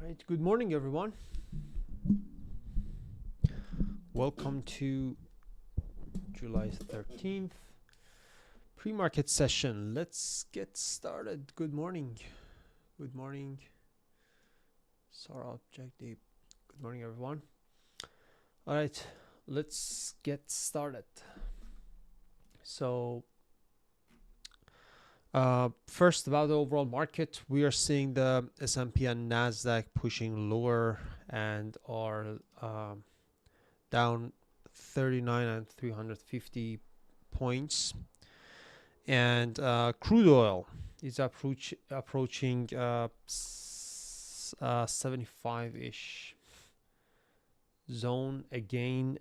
right, good morning, everyone. Welcome to July 13th pre-market session. Let's get started. Good morning. Good morning. Sarah Objective. Good morning, everyone. All right, let's get started. So, first about the overall market, we are seeing the S&P and Nasdaq pushing lower and are down 39 and 350 points, and crude oil is approaching 75-ish zone again.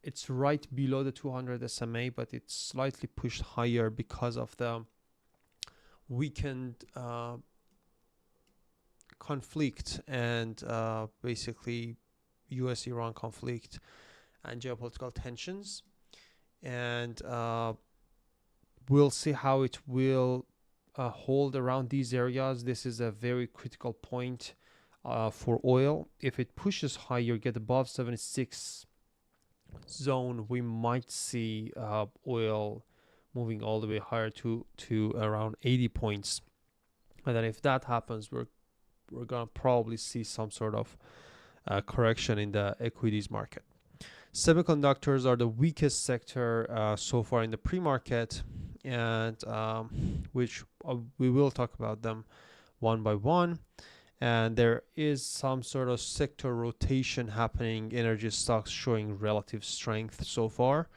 It's right below the 200 SMA, but it's slightly pushed higher because of the weakened conflict and basically US-Iran conflict and geopolitical tensions, and we'll see how it will hold around these areas. This is a very critical point for oil. If it pushes higher, get above 76 zone, we might see oil moving all the way higher to around 80 points, and then if that happens, we're gonna probably see some sort of correction in the equities market. Semiconductors are the weakest sector so far in the pre-market, and which we will talk about them one by one. And there is some sort of sector rotation happening. Energy stocks showing relative strength so far,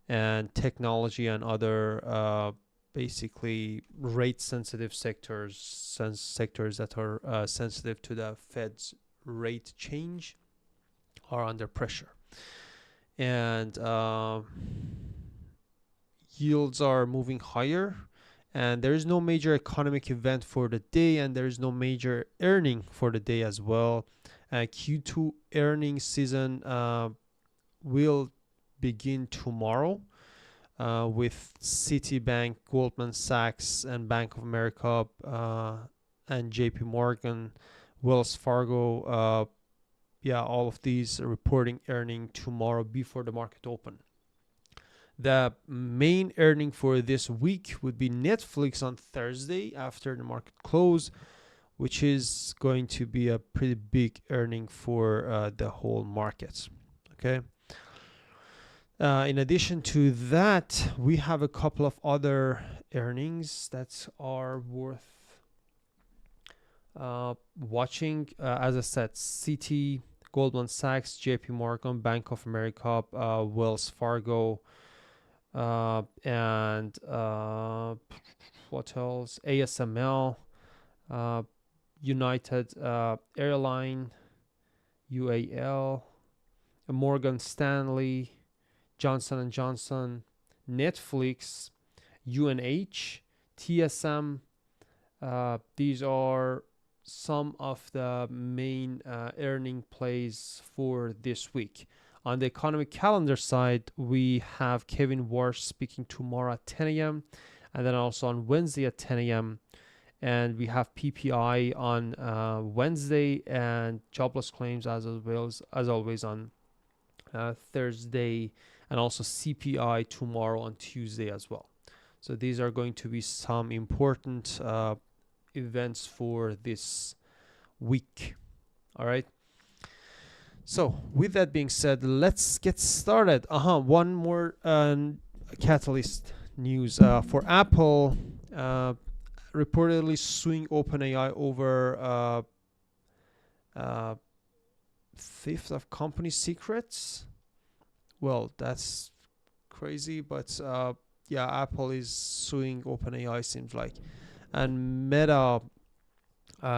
and technology and other basically rate sensitive sectors that are sensitive to the Fed's rate change are under pressure, and yields are moving higher, and there is no major economic event for the day, and there is no major earning for the day as well. Q2 earnings season will begin tomorrow with Citibank, Goldman Sachs, and Bank of America, and JP Morgan, Wells Fargo, all of these reporting earning tomorrow before the market open. The main earning for this week would be Netflix on Thursday after the market close, which is going to be a pretty big earning for the whole market. Okay. In addition to that, we have a couple of other earnings that are worth watching. As I said, Citi, Goldman Sachs, JP Morgan, Bank of America, Wells Fargo, and what else? ASML, United Airline, UAL, Morgan Stanley, Johnson & Johnson, Netflix, UNH, TSM. These are some of the main earning plays for this week. On the economic calendar side, we have Kevin Warsh speaking tomorrow at 10 a.m. and then also on Wednesday at 10 a.m. And we have PPI on Wednesday and jobless claims as always on Thursday, and also CPI tomorrow on Tuesday as well. So these are going to be some important events for this week. All right. So with that being said, let's get started. One more catalyst news for Apple. Reportedly suing OpenAI over theft of company secrets. Well, that's crazy, but Apple is suing OpenAI, seems like. And Meta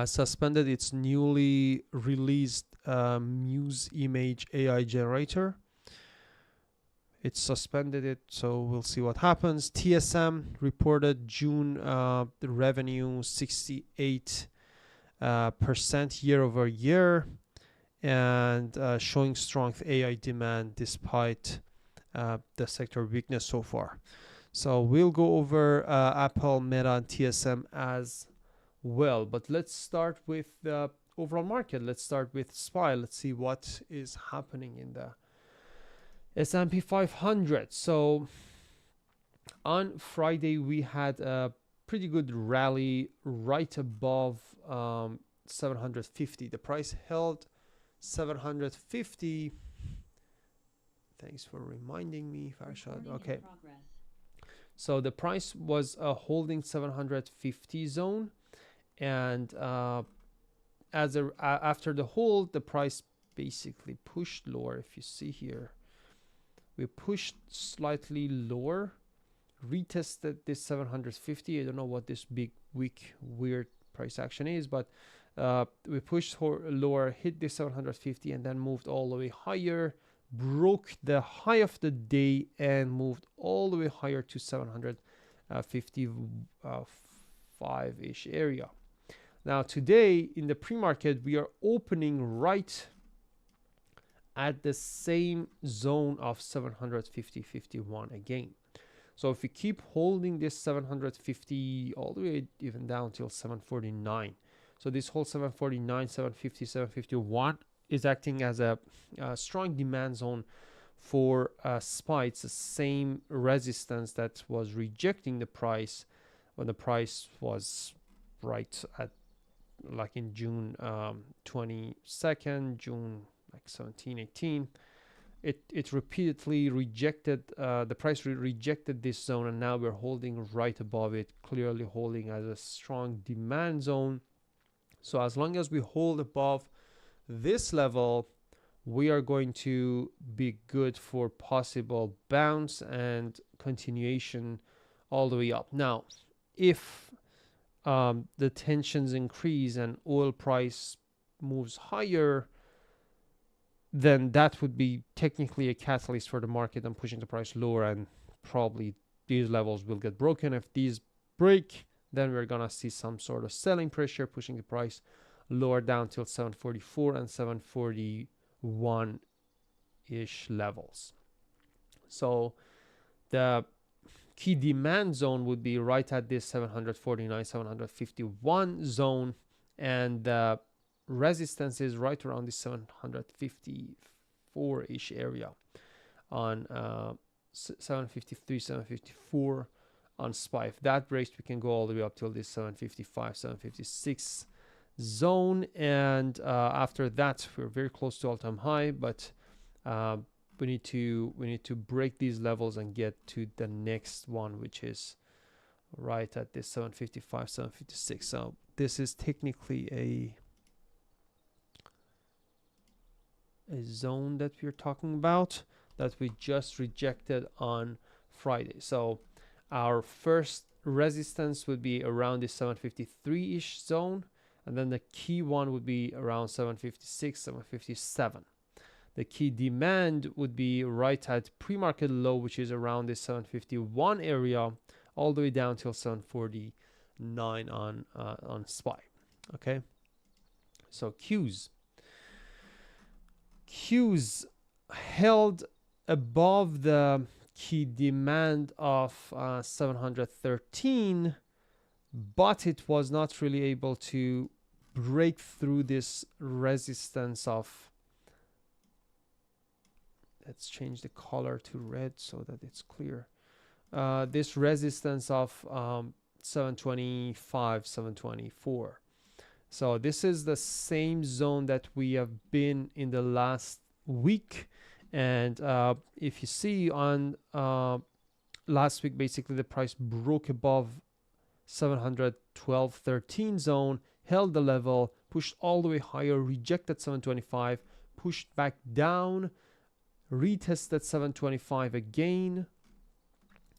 suspended its newly released Muse image AI generator. It suspended it, so we'll see what happens. TSM reported June revenue 68% year over year, and showing strong AI demand despite the sector weakness so far. So we'll go over Apple, Meta, and TSM as well. But let's start with the overall market. Let's start with SPY. Let's see what is happening in the S&P 500. So on Friday, we had a pretty good rally right above 750. The price held 750. Thanks for reminding me, Farshad. Okay. So the price was holding 750 zone, and after the hold, the price basically pushed lower. If you see here, we pushed slightly lower, retested this 750. I don't know what this big, weak, weird price action is, but we pushed lower, hit this 750, and then moved all the way higher, broke the high of the day, and moved all the way higher to 755-ish area. Now today in the pre-market, we are opening right at the same zone of 750-51 again. So if we keep holding this 750 all the way even down till 749, so this whole 749, 750, 751 is acting as a strong demand zone for SPY. It's the same resistance that was rejecting the price when the price was right at like in June 22nd, June like 17, 18. It repeatedly rejected, the price rejected this zone, and now we're holding right above it, clearly holding as a strong demand zone. So as long as we hold above this level, we are going to be good for possible bounce and continuation all the way up. Now, if the tensions increase and oil price moves higher, then that would be technically a catalyst for the market and pushing the price lower, and probably these levels will get broken. If these break, then we're gonna see some sort of selling pressure pushing the price lower down till 744 and 741 ish levels. So the key demand zone would be right at this 749, 751 zone, and the resistance is right around the 754 ish area on 753, 754 on SPY. If that breaks, we can go all the way up till this 755, 756 zone, and after that we're very close to all-time high, but we need to break these levels and get to the next one, which is right at this 755, 756. So this is technically a zone that we're talking about that we just rejected on Friday. So our first resistance would be around this 753-ish zone, and then the key one would be around 756, 757. The key demand would be right at pre-market low, which is around this 751 area, all the way down till 749 on SPY. Okay, so Qs held above the key demand of 713, but it was not really able to break through this resistance of, let's change the color to red so that it's clear, this resistance of 725, 724. So this is the same zone that we have been in the last week, and if you see on last week, basically the price broke above 712.13 zone, held the level, pushed all the way higher, rejected 725, pushed back down, retested 725 again.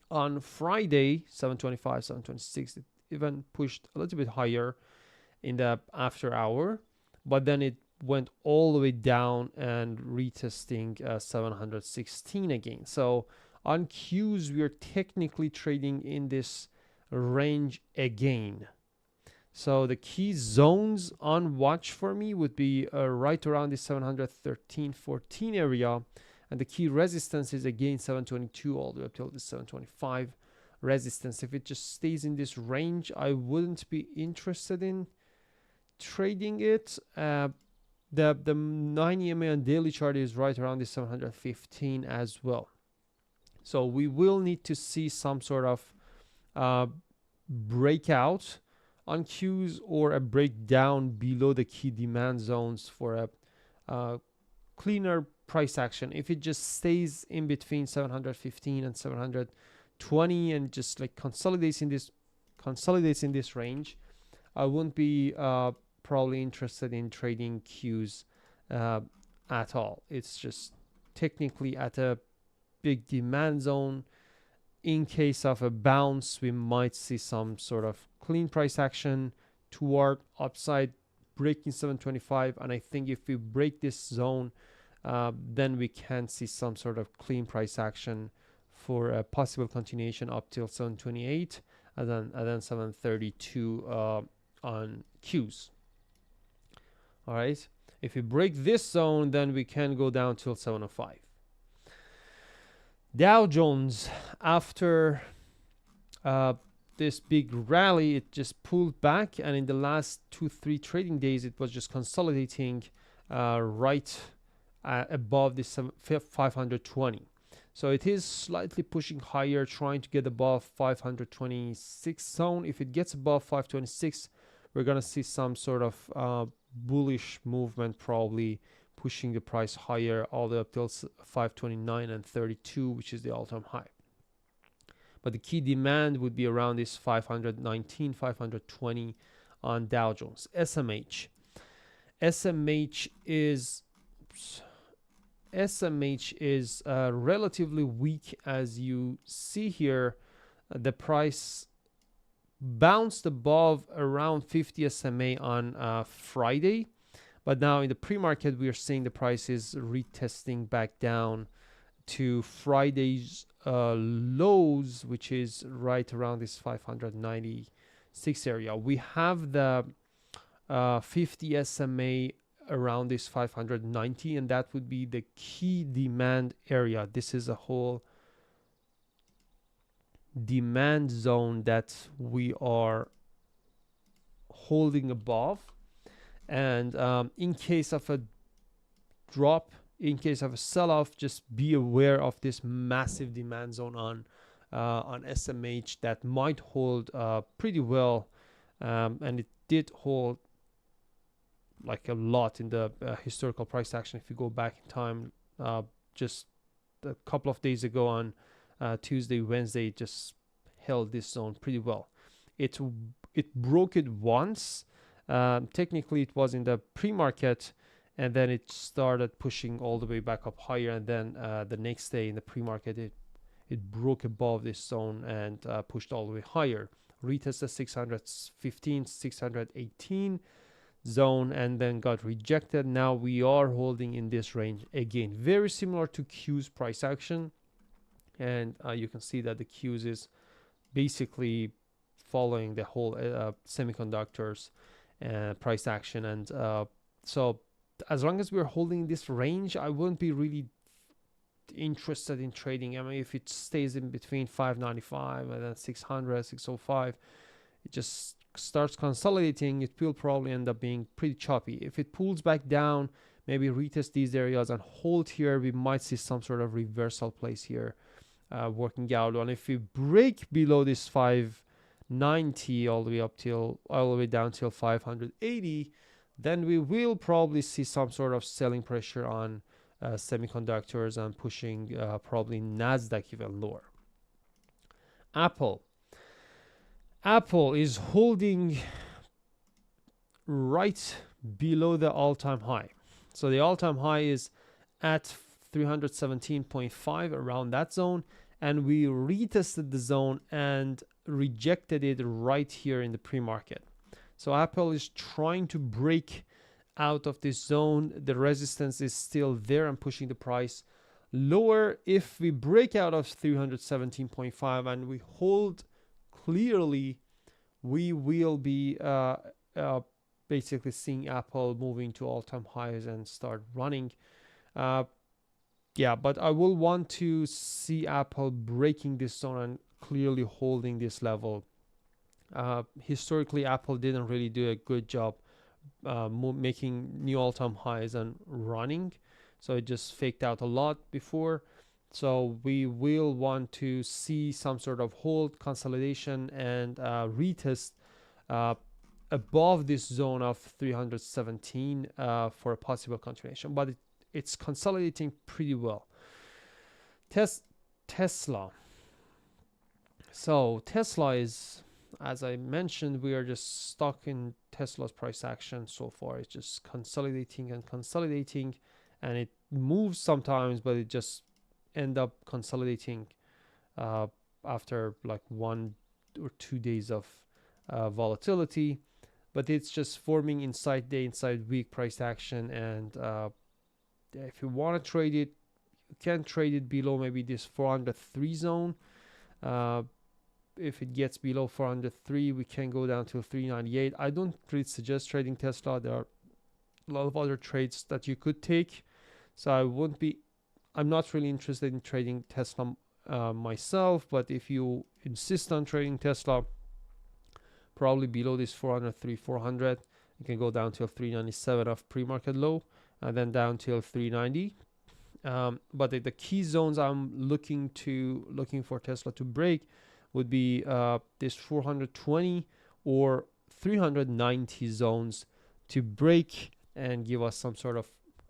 On Friday, 725, 726, it even pushed a little bit higher in the after hour, but then it went all the way down and retesting 716 again. So on Qs, we are technically trading in this range again. So the key zones on watch for me would be right around the 713.14 area, and the key resistance is again 722 all the way up till the 725 resistance. If it just stays in this range, I wouldn't be interested in trading it. The 9 EMA on daily chart is right around the 715 as well. So we will need to see some sort of breakout on Qs or a breakdown below the key demand zones for a cleaner price action. If it just stays in between 715 and 720 and just like consolidates in this range, I wouldn't be probably interested in trading Qs at all. It's just technically at a big demand zone. In case of a bounce, we might see some sort of clean price action toward upside, breaking 725. And I think if we break this zone, then we can see some sort of clean price action for a possible continuation up till 728 and then 732 on Qs. All right. If we break this zone, then we can go down till 705. Dow Jones, after this big rally, it just pulled back, and in the last 2-3 trading days, it was just consolidating right above this 520. So it is slightly pushing higher, trying to get above 526 zone. If it gets above 526, we're gonna see some sort of bullish movement, probably pushing the price higher all the way up till 529 and 32, which is the all-time high. But the key demand would be around this 519, 520 on Dow Jones. SMH is relatively weak, as you see here. The price bounced above around 50 SMA on Friday. But now in the pre-market, we are seeing the prices retesting back down to Friday's lows, which is right around this 596 area. We have the 50 SMA around this 590, and that would be the key demand area. This is a whole demand zone that we are holding above. And in case of a drop, in case of a sell-off, just be aware of this massive demand zone on SMH that might hold pretty well, and it did hold like a lot in the historical price action. If you go back in time, just a couple of days ago on Tuesday, Wednesday, it just held this zone pretty well. It broke it once. Technically, it was in the pre-market, and then it started pushing all the way back up higher. And then the next day in the pre-market, it broke above this zone and pushed all the way higher. Retested 615, 618 zone, and then got rejected. Now we are holding in this range again, very similar to Q's price action. And you can see that the Q's is basically following the whole semiconductors price action. And so as long as we're holding this range, I wouldn't be really interested in trading. I mean, if it stays in between 595 and then 600, 605, it just starts consolidating. It will probably end up being pretty choppy. If it pulls back down, maybe retest these areas and hold here, we might see some sort of reversal place here working out. And if we break below this 590 all the way down till 580, then we will probably see some sort of selling pressure on semiconductors and pushing probably Nasdaq even lower. Apple is holding right below the all-time high. So the all-time high is at 317.5, around that zone, and we retested the zone and rejected it right here in the pre-market. So Apple is trying to break out of this zone. The resistance is still there and pushing the price lower. If we break out of 317.5 and we hold clearly, we will be basically seeing Apple moving to all-time highs and start running. But I will want to see Apple breaking this zone and clearly holding this level. Historically, Apple didn't really do a good job making new all-time highs and running. So it just faked out a lot before. So we will want to see some sort of hold, consolidation, and retest uh, above this zone of 317 for a possible continuation. But it's consolidating pretty well. Tesla. So Tesla is, as I mentioned, we are just stuck in Tesla's price action so far. It's just consolidating and consolidating, and it moves sometimes, but it just end up consolidating uh, after like 1 or 2 days of volatility. But it's just forming inside day, inside week price action, and if you want to trade it, you can trade it below maybe this 403 zone. If it gets below 403, we can go down to 398. I don't really suggest trading Tesla. There are a lot of other trades that you could take, so I'm not really interested in trading Tesla myself. But if you insist on trading Tesla, probably below this 403, 400, you can go down till 397 of pre-market low, and then down till 390. But the key zones I'm looking for Tesla to break would be this 420 or 390 zones to break and give us some sort of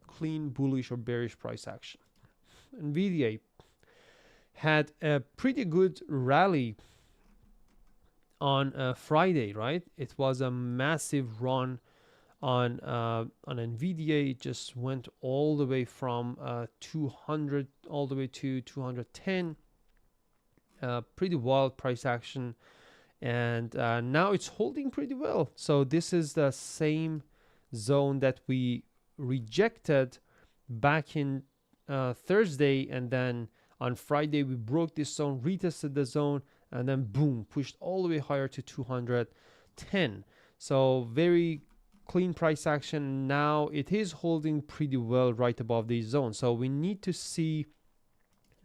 clean bullish or bearish price action. Nvidia had a pretty good rally on Friday, right? It was a massive run on Nvidia. It just went all the way from 200 all the way to 210. Pretty wild price action, and now it's holding pretty well. So this is the same zone that we rejected back in Thursday, and then on Friday we broke this zone, retested the zone, and then boom, pushed all the way higher to 210. So very clean price action. Now it is holding pretty well right above these zones. So we need to see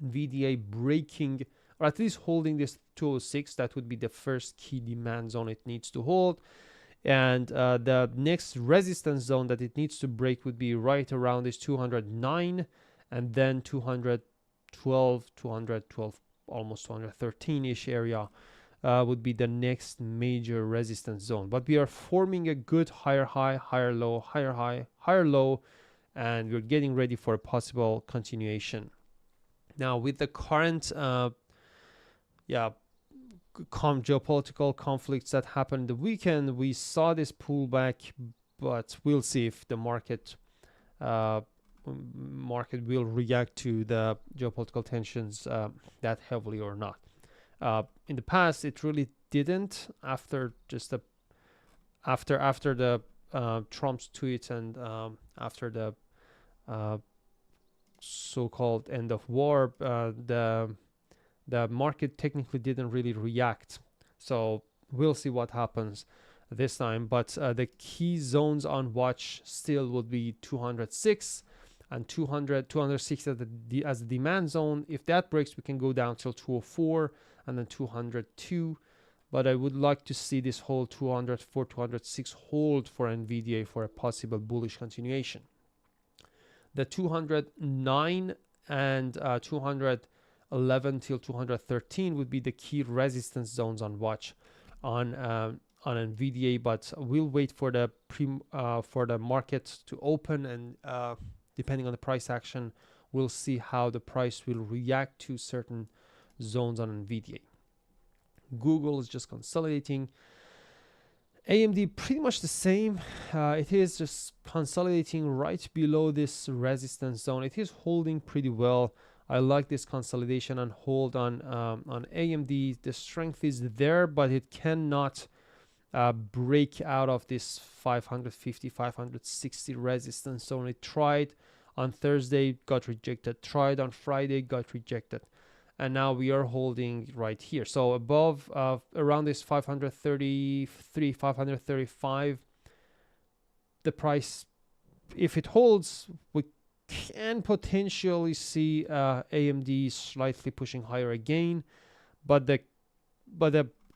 NVIDIA breaking, or at least holding this 206. That would be the first key demand zone it needs to hold. And the next resistance zone that it needs to break would be right around this 209, and then 212, almost 213-ish area would be the next major resistance zone. But we are forming a good higher high, higher low, higher high, higher low, and we're getting ready for a possible continuation. Now, with the current geopolitical conflicts that happened the weekend, we saw this pullback, but we'll see if the market will react to the geopolitical tensions that heavily or not. In the past, it really didn't. After the Trump's tweets and after the so-called end of war, the market technically didn't really react. So we'll see what happens this time. But the key zones on watch still would be 206 and 206 as the demand zone. If that breaks, we can go down till 204 and then 202. But I would like to see this whole 204, 206 hold for NVIDIA for a possible bullish continuation. The 209 and 211 till 213 would be the key resistance zones on watch on NVIDIA. But we'll wait for the market to open, and depending on the price action, we'll see how the price will react to certain zones on NVIDIA. Google is just consolidating. AMD pretty much the same. It is just consolidating right below this resistance zone. It is holding pretty well. I like this consolidation and hold on AMD. The strength is there, but it cannot break out of this 550, 560 resistance zone. It tried on Thursday, got rejected. Tried on Friday, got rejected. And now we are holding right here. So above, around this 533, 535, the price, if it holds, we can potentially see AMD slightly pushing higher again. But the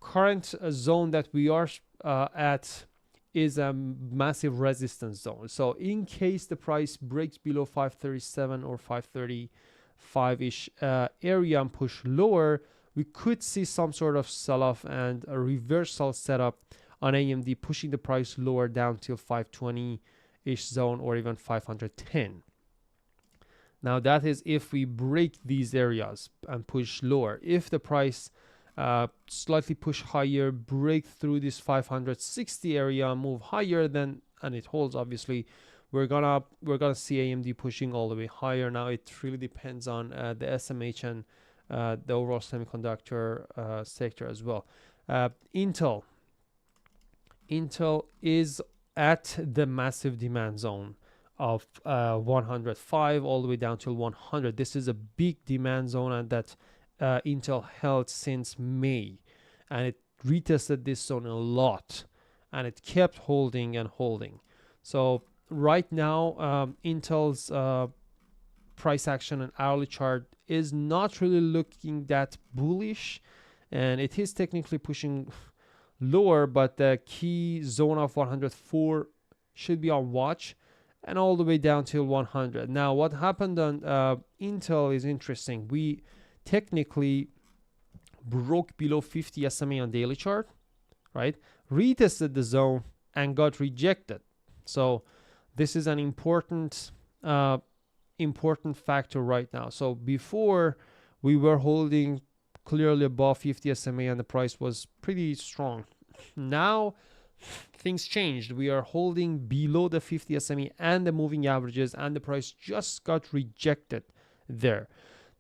current zone that we are at is a massive resistance zone. So in case the price breaks below 537 or 535-ish area and push lower, we could see some sort of sell-off and a reversal setup on AMD, pushing the price lower down till 520-ish zone or even 510. Now that is if we break these areas and push lower. If the price slightly push higher, break through this 560 area, move higher, then and it holds, obviously we're gonna see AMD pushing all the way higher. Now it really depends on the SMH and the overall semiconductor sector as well. Intel is at the massive demand zone of 105 all the way down to 100. This is a big demand zone, and that Intel held since May, and it retested this zone a lot, and it kept holding and holding. So right now, Intel's price action and hourly chart is not really looking that bullish, and it is technically pushing lower, but the key zone of 104 should be on watch, and all the way down till 100. Now what happened on Intel is interesting. We technically broke below 50 SMA on daily chart, right? Retested the zone and got rejected. So this is an important factor right now. So before we were holding clearly above 50 SMA and the price was pretty strong. Now things changed. We are holding below the 50 SMA and the moving averages, and the price just got rejected there.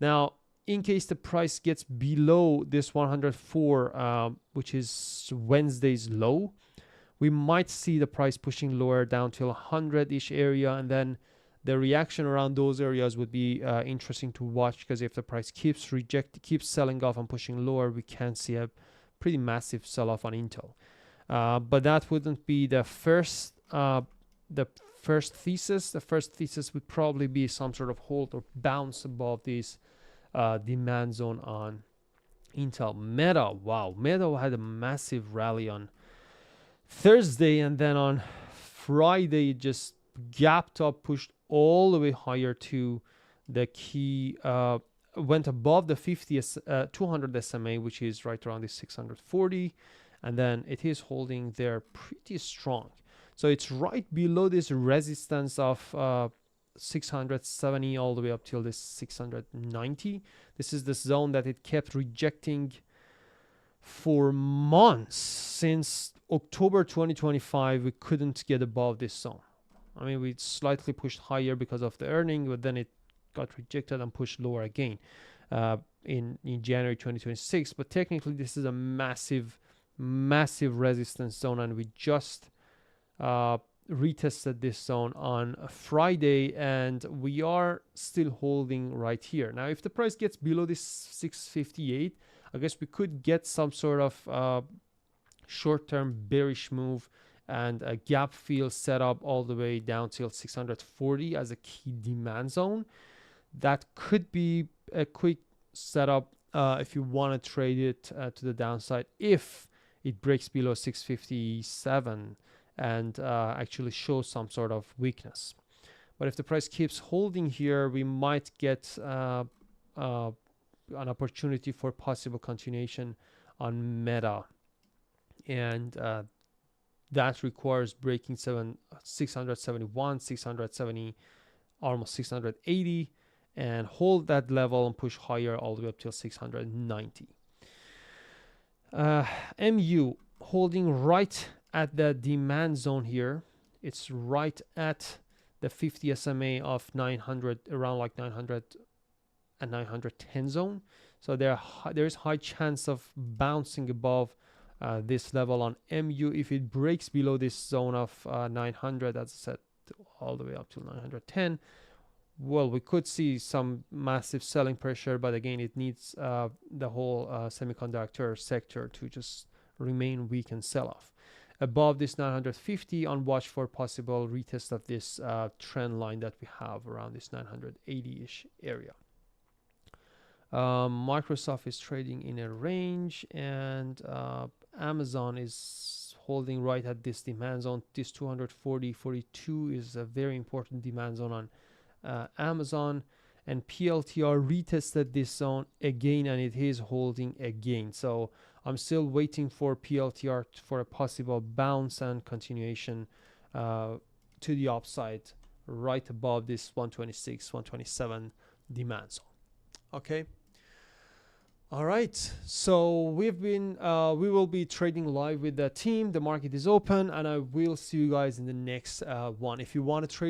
Now, in case the price gets below this 104, which is Wednesday's low, we might see the price pushing lower down to 100-ish area, and then the reaction around those areas would be interesting to watch, because if the price keeps selling off and pushing lower, we can see a pretty massive sell-off on Intel. But that wouldn't be the first thesis. The first thesis would probably be some sort of hold or bounce above this demand zone on Intel. Meta, wow, Meta had a massive rally on Thursday, and then on Friday it just gapped up, pushed all the way higher to the key, went above the 200 SMA, which is right around the 640, and then it is holding there pretty strong. So it's right below this resistance of 670 all the way up till this 690. This is the zone that it kept rejecting for months. Since October 2025, we couldn't get above this zone. I mean, we slightly pushed higher because of the earning, but then it got rejected and pushed lower again in January 2026. But technically, this is a massive resistance zone, and we just retested this zone on Friday, and we are still holding right here. Now, if the price gets below this 658, I guess we could get some sort of short-term bearish move and a gap fill set up all the way down till 640 as a key demand zone. That could be a quick setup if you want to trade it to the downside, if it breaks below 657 and actually shows some sort of weakness. But if the price keeps holding here, we might get an opportunity for possible continuation on Meta, and that requires breaking 671, 670, almost 680, and hold that level and push higher all the way up till 690. MU holding right at the demand zone here. It's right at the 50 SMA of 900, around like 900 and 910 zone. So there is high chance of bouncing above this level on MU. If it breaks below this zone of 900, as I said, all the way up to 910, well, we could see some massive selling pressure, but again, it needs the whole semiconductor sector to just remain weak and sell off. Above this 950, on watch for possible retest of this trend line that we have around this 980-ish area. Microsoft is trading in a range, and Amazon is holding right at this demand zone. This 240.42 is a very important demand zone on Amazon, and PLTR retested this zone again, and it is holding again. So I'm still waiting for PLTR for a possible bounce and continuation to the upside right above this 126, 127 demand zone. Okay. All right. So we will be trading live with the team. The market is open, and I will see you guys in the next one. If you want to trade